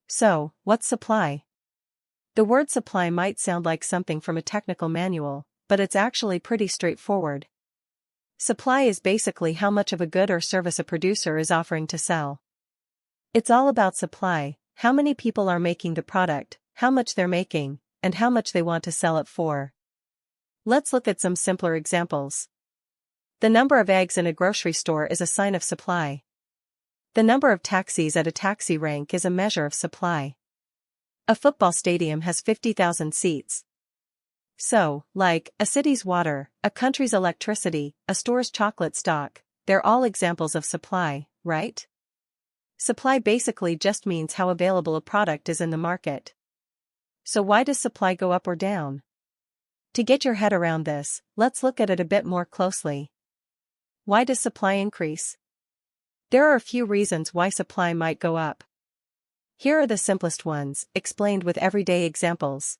So, what's supply? The word supply might sound like something from a technical manual, but it's actually pretty straightforward. Supply is basically how much of a good or service a producer is offering to sell. It's all about supply, how many people are making the product, how much they're making, and how much they want to sell it for. Let's look at some simpler examples. The number of eggs in a grocery store is a sign of supply. The number of taxis at a taxi rank is a measure of supply. A football stadium has 50,000 seats. So, like, a city's water, a country's electricity, a store's chocolate stock, they're all examples of supply, right? Supply basically just means how available a product is in the market. So why does supply go up or down? To get your head around this, let's look at it a bit more closely. Why does supply increase? There are a few reasons why supply might go up. Here are the simplest ones, explained with everyday examples.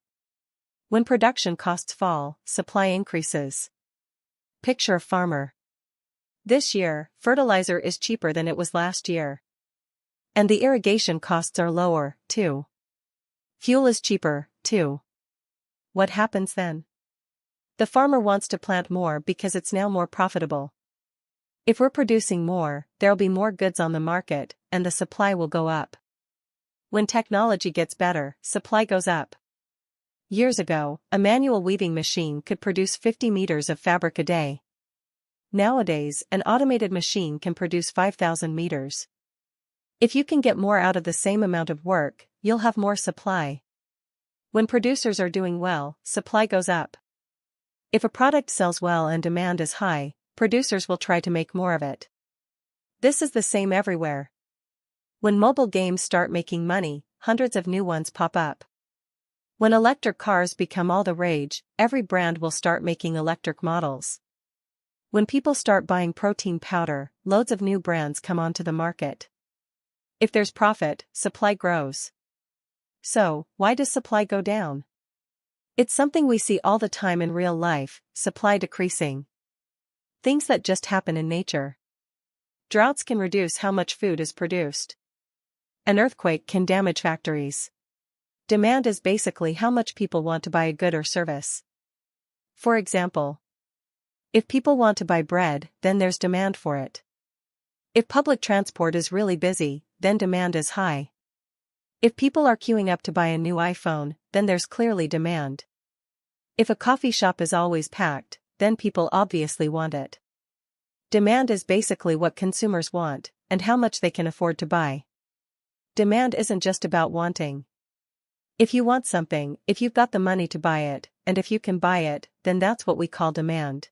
When production costs fall, supply increases. Picture a farmer. This year, fertilizer is cheaper than it was last year. And the irrigation costs are lower, too. Fuel is cheaper, too. What happens then? The farmer wants to plant more because it's now more profitable. If we're producing more, there'll be more goods on the market, and the supply will go up. When technology gets better, supply goes up. Years ago, a manual weaving machine could produce 50 meters of fabric a day. Nowadays, an automated machine can produce 5,000 meters. If you can get more out of the same amount of work, you'll have more supply. When producers are doing well, supply goes up. If a product sells well and demand is high, producers will try to make more of it. This is the same everywhere. When mobile games start making money, hundreds of new ones pop up. When electric cars become all the rage, every brand will start making electric models. When people start buying protein powder, loads of new brands come onto the market. If there's profit, supply grows. So, why does supply go down? It's something we see all the time in real life, supply decreasing. Things that just happen in nature. Droughts can reduce how much food is produced. An earthquake can damage factories. Demand is basically how much people want to buy a good or service. For example, if people want to buy bread, then there's demand for it. If public transport is really busy, then demand is high. If people are queuing up to buy a new iPhone, then there's clearly demand. If a coffee shop is always packed, then people obviously want it. Demand is basically what consumers want, and how much they can afford to buy. Demand isn't just about wanting. If you want something, if you've got the money to buy it, and if you can buy it, then that's what we call demand.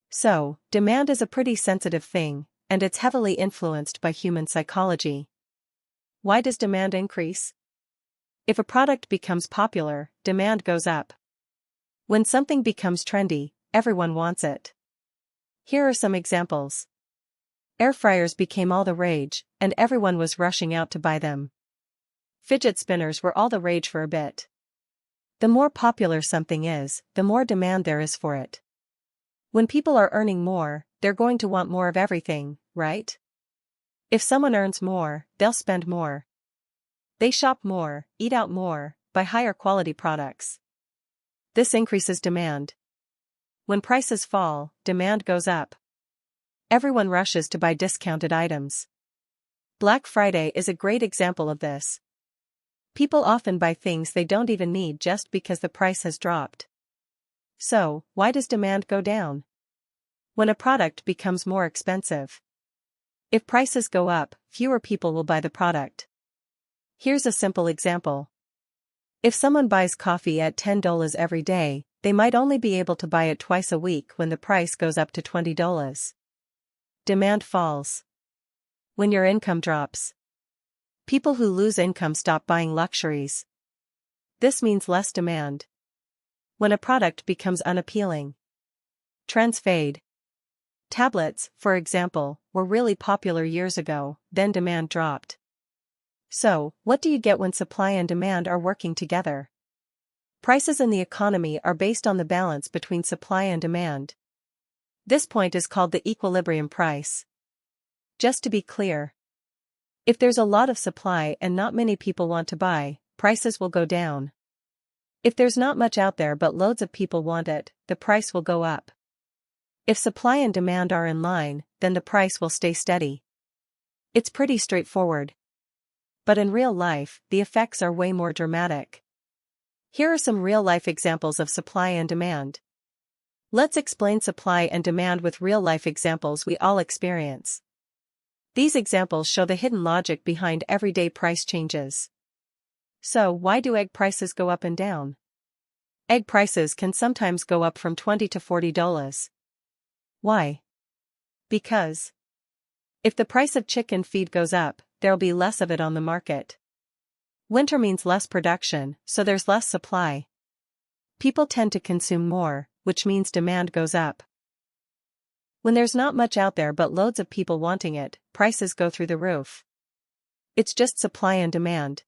So, demand is a pretty sensitive thing, and it's heavily influenced by human psychology. Why does demand increase? If a product becomes popular, demand goes up. When something becomes trendy, everyone wants it. Here are some examples. Air fryers became all the rage, and everyone was rushing out to buy them. Fidget spinners were all the rage for a bit. The more popular something is, the more demand there is for it. When people are earning more, they're going to want more of everything, right? If someone earns more, they'll spend more. They shop more, eat out more, buy higher quality products. This increases demand. When prices fall, demand goes up. Everyone rushes to buy discounted items. Black Friday is a great example of this. People often buy things they don't even need just because the price has dropped. So, why does demand go down? When a product becomes more expensive. If prices go up, fewer people will buy the product. Here's a simple example. If someone buys coffee at $10 every day, they might only be able to buy it twice a week when the price goes up to $20. Demand falls. When your income drops. People who lose income stop buying luxuries. This means less demand. When a product becomes unappealing. Trends fade. Tablets, for example, were really popular years ago, then demand dropped. So, what do you get when supply and demand are working together? Prices in the economy are based on the balance between supply and demand. This point is called the equilibrium price. Just to be clear, If there's a lot of supply and not many people want to buy, prices will go down. If there's not much out there but loads of people want it, the price will go up. If supply and demand are in line, then the price will stay steady. It's pretty straightforward. But in real life, the effects are way more dramatic. Here are some real-life examples of supply and demand. Let's explain supply and demand with real-life examples we all experience. These examples show the hidden logic behind everyday price changes. So, why do egg prices go up and down? Egg prices can sometimes go up from $20 to $40. Why? Because if the price of chicken feed goes up, there'll be less of it on the market. Winter means less production, so there's less supply. People tend to consume more, which means demand goes up. When there's not much out there but loads of people wanting it, prices go through the roof. It's just supply and demand.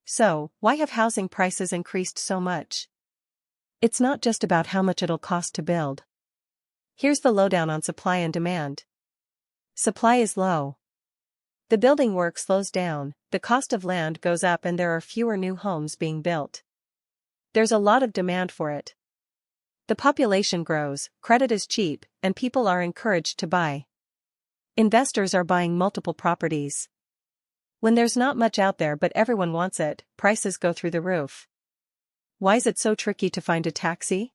So, why have housing prices increased so much? It's not just about how much it'll cost to build. Here's the lowdown on supply and demand. Supply is low. The building work slows down, the cost of land goes up and there are fewer new homes being built. There's a lot of demand for it. The population grows, credit is cheap, and people are encouraged to buy. Investors are buying multiple properties. When there's not much out there but everyone wants it, prices go through the roof. Why is it so tricky to find a taxi?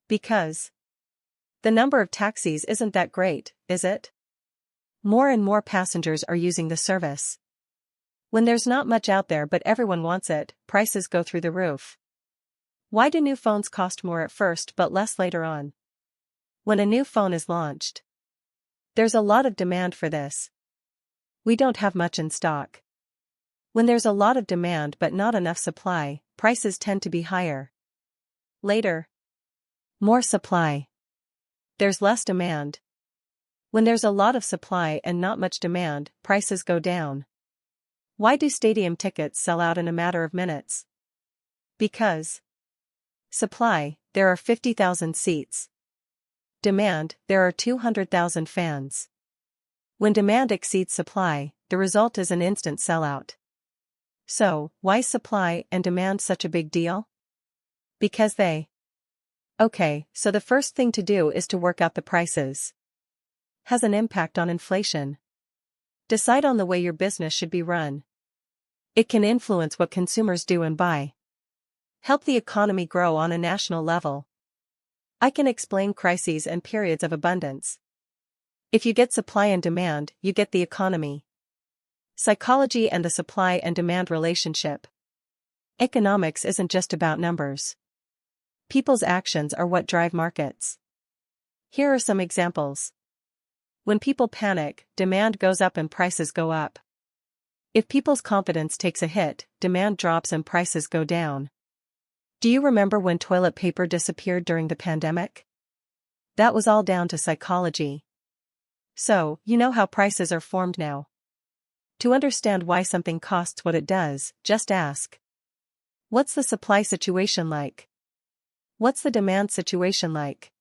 Because the number of taxis isn't that great, is it? More and more passengers are using the service. When there's not much out there but everyone wants it, prices go through the roof. Why do new phones cost more at first but less later on? When a new phone is launched, there's a lot of demand for this. We don't have much in stock. When there's a lot of demand but not enough supply, prices tend to be higher. Later, more supply. There's less demand. When there's a lot of supply and not much demand, prices go down. Why do stadium tickets sell out in a matter of minutes? Because supply, there are 50,000 seats. Demand, there are 200,000 fans. When demand exceeds supply, the result is an instant sellout. So, why is supply and demand such a big deal? Because Okay, so the first thing to do is to work out the prices. Has an impact on inflation. Decide on the way your business should be run. It can influence what consumers do and buy. Help the economy grow on a national level. I can explain crises and periods of abundance. If you get supply and demand, you get the economy. Psychology and the supply and demand relationship. Economics isn't just about numbers. People's actions are what drive markets. Here are some examples. When people panic, demand goes up and prices go up. If people's confidence takes a hit, demand drops and prices go down. Do you remember when toilet paper disappeared during the pandemic? That was all down to psychology. So, you know how prices are formed now. To understand why something costs what it does, just ask. What's the supply situation like? What's the demand situation like?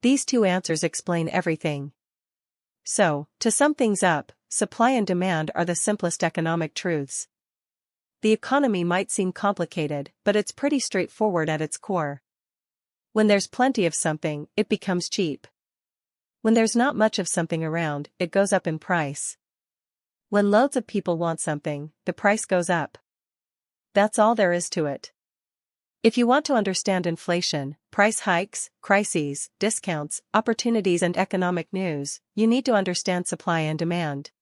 These two answers explain everything. So, to sum things up, supply and demand are the simplest economic truths. The economy might seem complicated, but it's pretty straightforward at its core. When there's plenty of something, it becomes cheap. When there's not much of something around, it goes up in price. When loads of people want something, the price goes up. That's all there is to it. If you want to understand inflation, price hikes, crises, discounts, opportunities and economic news, you need to understand supply and demand.